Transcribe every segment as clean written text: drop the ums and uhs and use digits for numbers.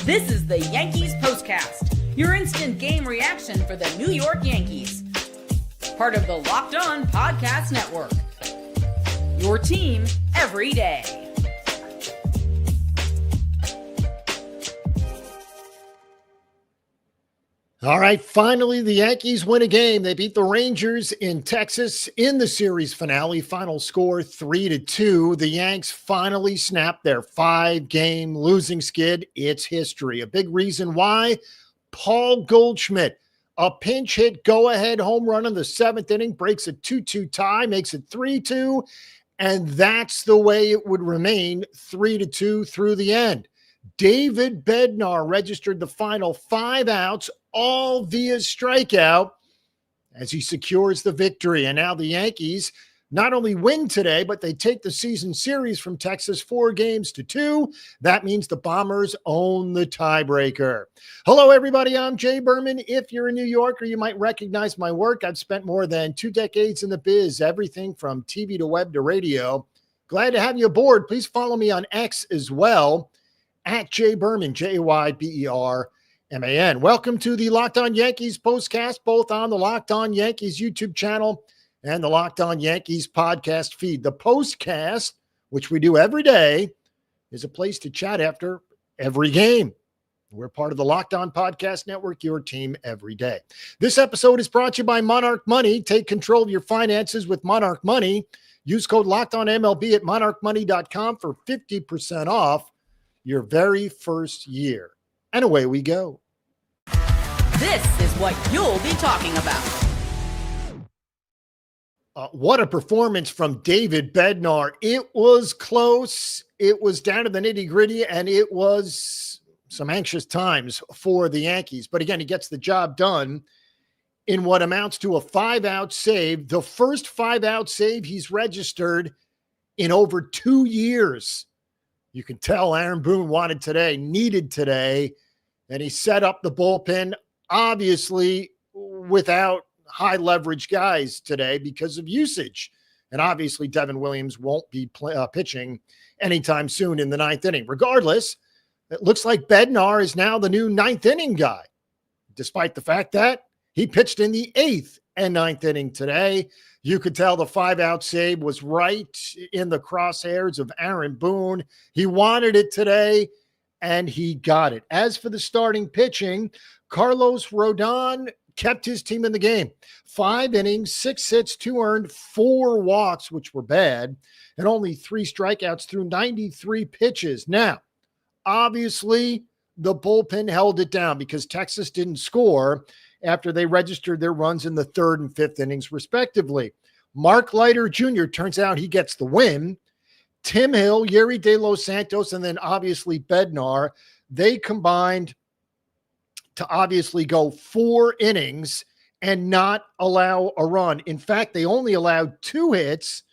This is the Yankees Postcast, your instant game reaction for the New York Yankees. Part of the Locked On Podcast Network. Your team every day. All right, finally, the Yankees win a game. They beat the Rangers in Texas in the series finale. Final score 3-2. The Yanks finally snapped their 5-game losing skid. It's history. A big reason why: Paul Goldschmidt, a pinch hit go-ahead home run in the 7th inning, breaks a 2-2 tie, makes it 3-2, and that's the way it would remain, 3-2 through the end. David Bednar registered the final 5 outs, all via strikeout, as he secures the victory. And now the Yankees not only win today, but they take the season series from Texas 4-2. That means the Bombers own the tiebreaker. Hello, everybody. I'm Jay Berman. If you're in New York, or you might recognize my work, I've spent more than 2 decades in the biz, everything from TV to web to radio. Glad to have you aboard. Please follow me on X as well, at Jay Berman, Jayberman. Welcome to the Locked On Yankees Postcast, both on the Locked On Yankees YouTube channel and the Locked On Yankees podcast feed. The Postcast, which we do every day, is a place to chat after every game. We're part of the Locked On Podcast Network, your team every day. This episode is brought to you by Monarch Money. Take control of your finances with Monarch Money. Use code LOCKEDONMLB at monarchmoney.com for 50% off your very first year. And away we go. This is what you'll be talking about. What a performance from David Bednar. It was close. It was down to the nitty-gritty, and it was some anxious times for the Yankees. But again, he gets the job done in what amounts to a 5-out save. The first 5-out save he's registered in over 2 years. You can tell Aaron Boone needed today, and he set up the bullpen, obviously without high leverage guys today because of usage. And obviously Devin Williams won't be pitching anytime soon in the 9th inning. Regardless, it looks like Bednar is now the new 9th inning guy, despite the fact that he pitched in the 8th and 9th inning today. You could tell the 5-out save was right in the crosshairs of Aaron Boone. He wanted it today, and he got it. As for the starting pitching, Carlos Rodon kept his team in the game. 5 innings, 6 hits, 2 earned, 4 walks, which were bad, and only 3 strikeouts through 93 pitches. Now, obviously, the bullpen held it down because Texas didn't score after they registered their runs in the 3rd and 5th innings, respectively. Mark Leiter Jr., turns out he gets the win. Tim Hill, Yeri De Los Santos, and then obviously Bednar, they combined to obviously go 4 innings and not allow a run. In fact, they only allowed 2 hits,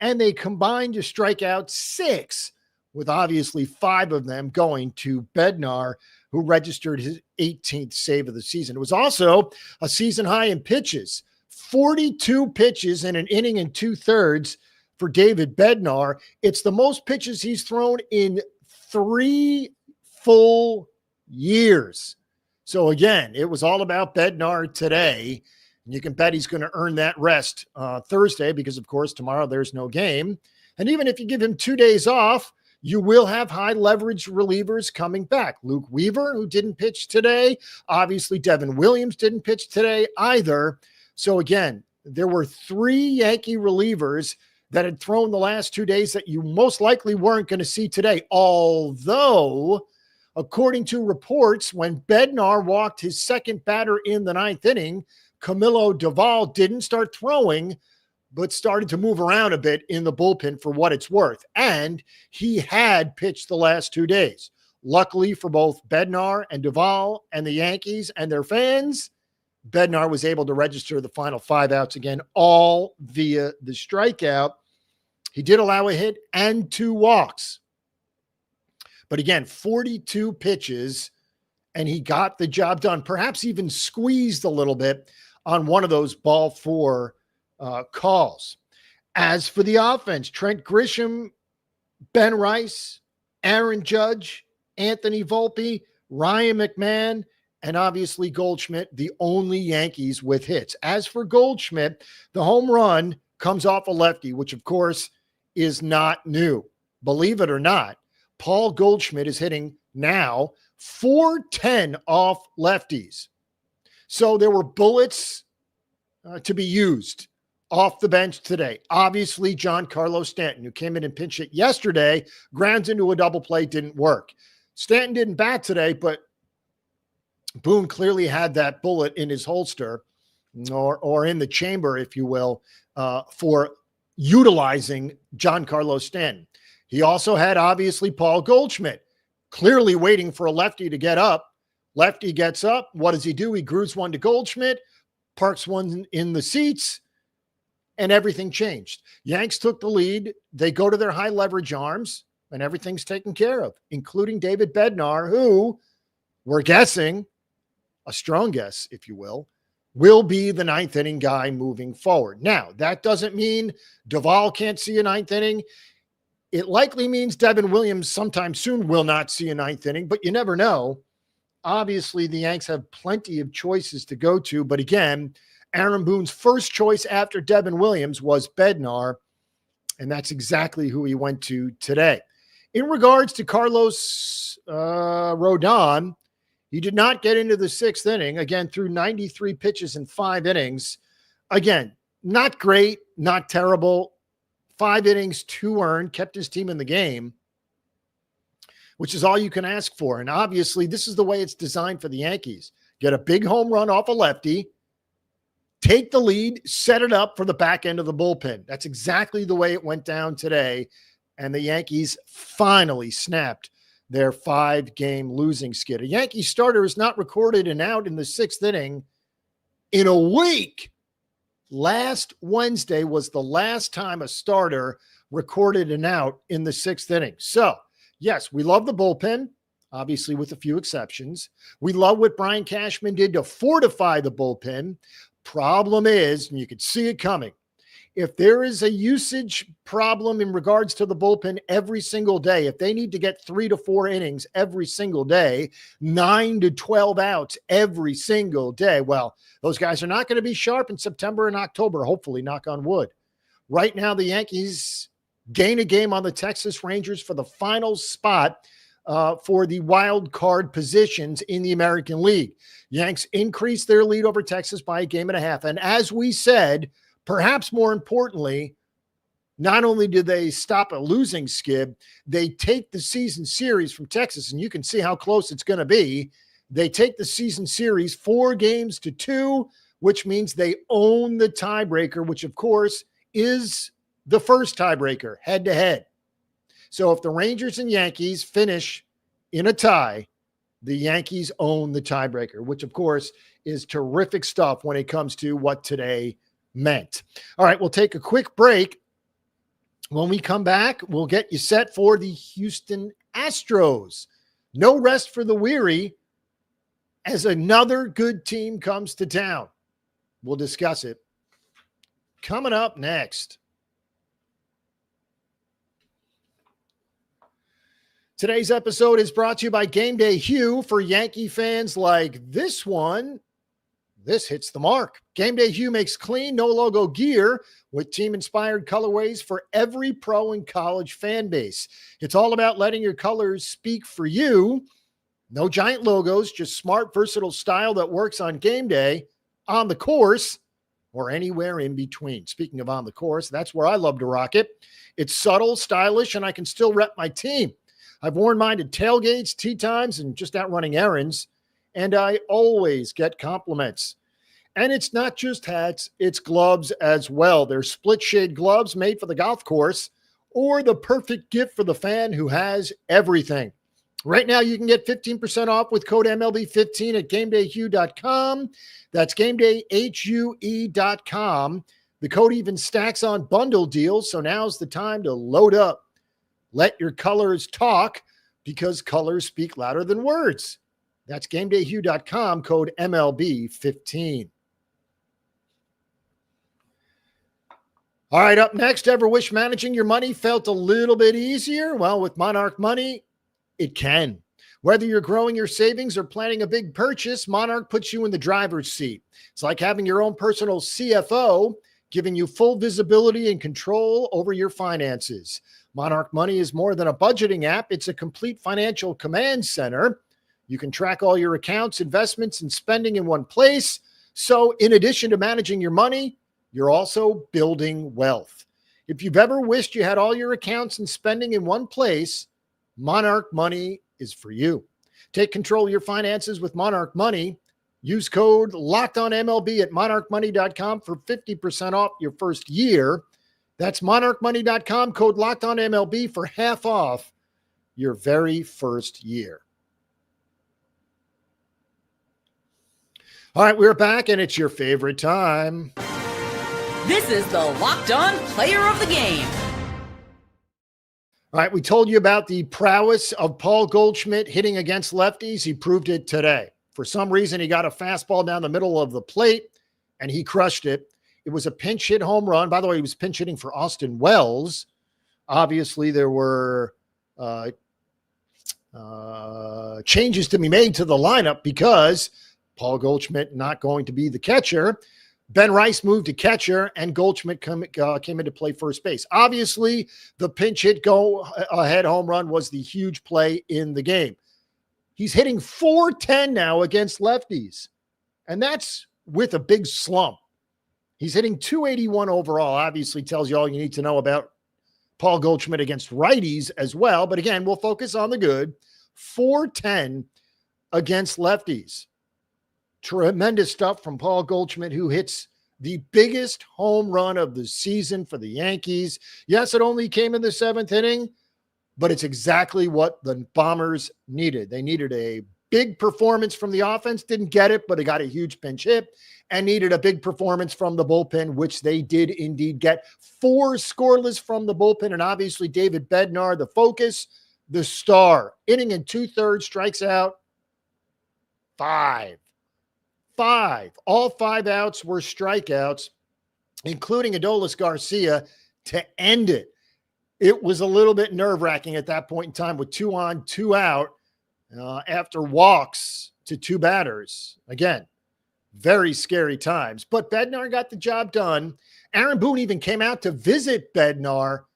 and they combined to strike out 6, with obviously 5 of them going to Bednar, who registered his 18th save of the season. It was also a season high in pitches, 42 pitches in an inning and 2/3 for David Bednar. It's the most pitches he's thrown in 3 full years. So again, it was all about Bednar today. And you can bet he's going to earn that rest Thursday because, of course, tomorrow there's no game. And even if you give him 2 days off, you will have high leverage relievers coming back. Luke Weaver, who didn't pitch today. Obviously, Devin Williams didn't pitch today either. So again, there were 3 Yankee relievers that had thrown the last 2 days that you most likely weren't going to see today. Although, according to reports, when Bednar walked his second batter in the 9th inning, Camilo Doval didn't start throwing, but started to move around a bit in the bullpen for what it's worth. And he had pitched the last 2 days. Luckily for both Bednar and Doval and the Yankees and their fans, Bednar was able to register the final 5 outs again, all via the strikeout. He did allow a hit and 2 walks. But again, 42 pitches, and he got the job done, perhaps even squeezed a little bit on one of those ball 4 calls. As for the offense, Trent Grisham, Ben Rice, Aaron Judge, Anthony Volpe, Ryan McMahon, and obviously Goldschmidt, the only Yankees with hits. As for Goldschmidt, the home run comes off a lefty, which of course is not new. Believe it or not, Paul Goldschmidt is hitting now 410 off lefties. So there were bullets to be used off the bench today. Obviously, Giancarlo Stanton, who came in and pinch hit yesterday, grounds into a double play, didn't work. Stanton didn't bat today, but Boone clearly had that bullet in his holster or in the chamber, if you will, for utilizing Giancarlo Stanton. He also had, obviously, Paul Goldschmidt, clearly waiting for a lefty to get up. Lefty gets up. What does he do? He grooves one to Goldschmidt, parks one in the seats, and everything changed. Yanks took the lead. They go to their high leverage arms, and everything's taken care of, including David Bednar, who we're guessing, a strong guess, if you will be the ninth inning guy moving forward. Now, that doesn't mean Duvall can't see a ninth inning. It likely means Devin Williams sometime soon will not see a ninth inning, but you never know. Obviously, the Yanks have plenty of choices to go to, but again, Aaron Boone's first choice after Devin Williams was Bednar, and that's exactly who he went to today. In regards to Carlos Rodon, he did not get into the sixth inning, again, through 93 pitches in 5 innings. Again, not great, not terrible. 5 innings, 2 earned, kept his team in the game, which is all you can ask for. And obviously, this is the way it's designed for the Yankees. Get a big home run off a lefty, take the lead, set it up for the back end of the bullpen. That's exactly the way it went down today. And the Yankees finally snapped their 5-game losing skid. A Yankee starter is not recorded and out in the 6th inning in a week. Last Wednesday was the last time a starter recorded an out in the 6th inning. So, yes, we love the bullpen, obviously with a few exceptions. We love what Brian Cashman did to fortify the bullpen. Problem is, and you could see it coming, if there is a usage problem in regards to the bullpen every single day, if they need to get 3 to 4 innings every single day, 9 to 12 outs every single day, well, those guys are not going to be sharp in September and October, hopefully, knock on wood. Right now, the Yankees gain a game on the Texas Rangers for the final spot for the wild card positions in the American League. Yanks increased their lead over Texas by 1.5 games. And as we said, perhaps more importantly, not only did they stop a losing skid, they take the season series from Texas, and you can see how close it's going to be. They take the season series 4-2, which means they own the tiebreaker, which of course is the first tiebreaker head-to-head. So if the Rangers and Yankees finish in a tie, the Yankees own the tiebreaker, which of course is terrific stuff when it comes to what today meant. All right, we'll take a quick break. When we come back, we'll get you set for the Houston Astros. No rest for the weary as another good team comes to town. We'll discuss it coming up next. Today's episode is brought to you by Game Day Hue. For Yankee fans like this one, this hits the mark. Game Day Hue makes clean, no-logo gear with team-inspired colorways for every pro and college fan base. It's all about letting your colors speak for you. No giant logos, just smart, versatile style that works on game day, on the course, or anywhere in between. Speaking of on the course, that's where I love to rock it. It's subtle, stylish, and I can still rep my team. I've worn mine to tailgates, tee times, and just out running errands. And I always get compliments. And it's not just hats, it's gloves as well. They're split shade gloves made for the golf course or the perfect gift for the fan who has everything. Right now, you can get 15% off with code MLB15 at GameDayHue.com. That's GameDayHue.com. The code even stacks on bundle deals, so now's the time to load up. Let your colors talk because colors speak louder than words. That's GameDayHue.com, code MLB15. All right, up next, ever wish managing your money felt a little bit easier? Well, with Monarch Money, it can. Whether you're growing your savings or planning a big purchase, Monarch puts you in the driver's seat. It's like having your own personal CFO, giving you full visibility and control over your finances. Monarch Money is more than a budgeting app. It's a complete financial command center. You can track all your accounts, investments, and spending in one place. So in addition to managing your money, you're also building wealth. If you've ever wished you had all your accounts and spending in one place, Monarch Money is for you. Take control of your finances with Monarch Money. Use code LOCKEDONMLB at monarchmoney.com for 50% off your first year. That's monarchmoney.com, code LOCKEDONMLB for half off your very first year. All right, we're back, and it's your favorite time. This is the Locked On Player of the Game. All right, we told you about the prowess of Paul Goldschmidt hitting against lefties. He proved it today. For some reason, he got a fastball down the middle of the plate, and he crushed it. It was a pinch hit home run. By the way, he was pinch hitting for Austin Wells. Obviously, there were changes to be made to the lineup because Paul Goldschmidt not going to be the catcher. Ben Rice moved to catcher, and Goldschmidt came into play first base. Obviously, the pinch hit go-ahead home run was the huge play in the game. He's hitting .410 now against lefties, and that's with a big slump. He's hitting .281 overall. Obviously, tells you all you need to know about Paul Goldschmidt against righties as well. But again, we'll focus on the good. .410 against lefties. Tremendous stuff from Paul Goldschmidt, who hits the biggest home run of the season for the Yankees. Yes, it only came in the seventh inning, but it's exactly what the Bombers needed. They needed a big performance from the offense, didn't get it, but it got a huge pinch hit, and needed a big performance from the bullpen, which they did indeed get. 4 scoreless from the bullpen, and obviously David Bednar, the focus, the star. Inning and 2/3, strikes out 5. All 5 outs were strikeouts, including Adolis Garcia to end it. It was a little bit nerve-wracking at that point in time with 2 on, 2 out after walks to 2 batters. Again, very scary times. But Bednar got the job done. Aaron Boone even came out to visit Bednar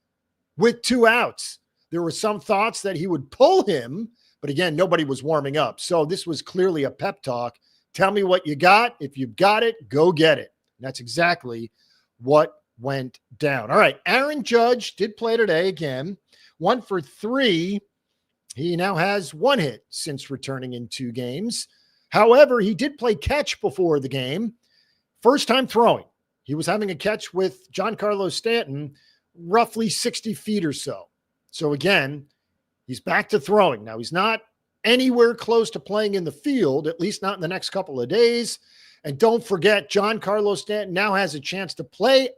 with 2 outs. There were some thoughts that he would pull him, but again, nobody was warming up. So this was clearly a pep talk. Tell me what you got. If you've got it, go get it. And that's exactly what went down. All right, Aaron Judge did play today again. 1 for 3. He now has 1 hit since returning in 2 games. However, he did play catch before the game. First time throwing. He was having a catch with Giancarlo Stanton, roughly 60 feet or so. So again, he's back to throwing. Now, he's not anywhere close to playing in the field, at least not in the next couple of days. And don't forget, Giancarlo Stanton now has a chance to play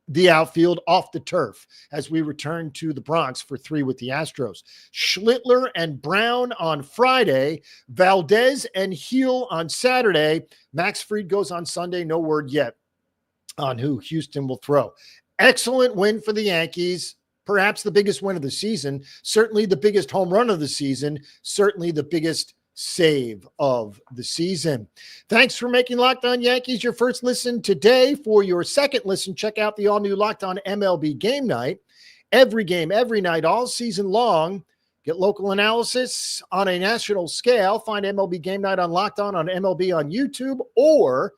the outfield off the turf as we return to the Bronx for 3 with the Astros. Schlittler and Brown on Friday, Valdez and Heel on Saturday. Max Fried goes on Sunday. No word yet on who Houston will throw. Excellent win for the Yankees. Perhaps the biggest win of the season, certainly the biggest home run of the season, certainly the biggest save of the season. Thanks for making Locked On Yankees your first listen today. For your second listen, check out the all-new Locked On MLB Game Night. Every game, every night, all season long. Get local analysis on a national scale. Find MLB Game Night on Locked On MLB on YouTube or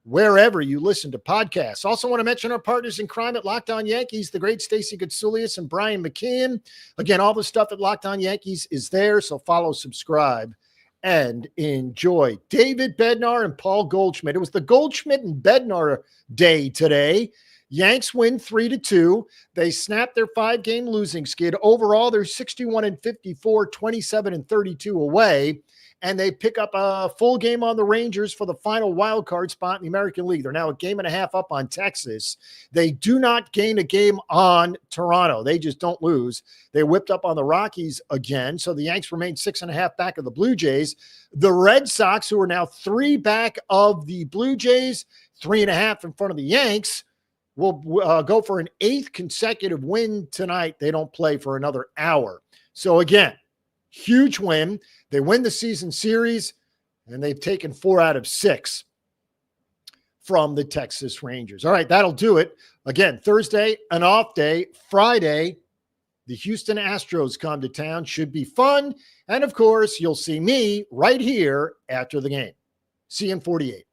wherever you listen to podcasts. Also want to mention our partners in crime at Locked On Yankees, the great Stacey Goudsoulias and Brian McKeon. Again, all the stuff at Locked On Yankees is there, so follow, subscribe, and enjoy. David Bednar and Paul Goldschmidt. It was the Goldschmidt and Bednar day today. Yanks win 3-2. They snapped their 5-game losing skid. Overall, they're 61-54, 27-32 away. And they pick up a full game on the Rangers for the final wild card spot in the American League. They're now a game and a half up on Texas. They do not gain a game on Toronto. They just don't lose. They whipped up on the Rockies again. So the Yanks remain 6.5 back of the Blue Jays. The Red Sox, who are now 3 back of the Blue Jays, 3.5 in front of the Yanks, will go for an 8th consecutive win tonight. They don't play for another hour. So again, Huge win. They win the season series, and they've taken 4 out of 6 from the Texas Rangers. All right, that'll do it. Again, Thursday, an off day. Friday, the Houston Astros come to town. Should be fun. And, of course, you'll see me right here after the game. See you in 48.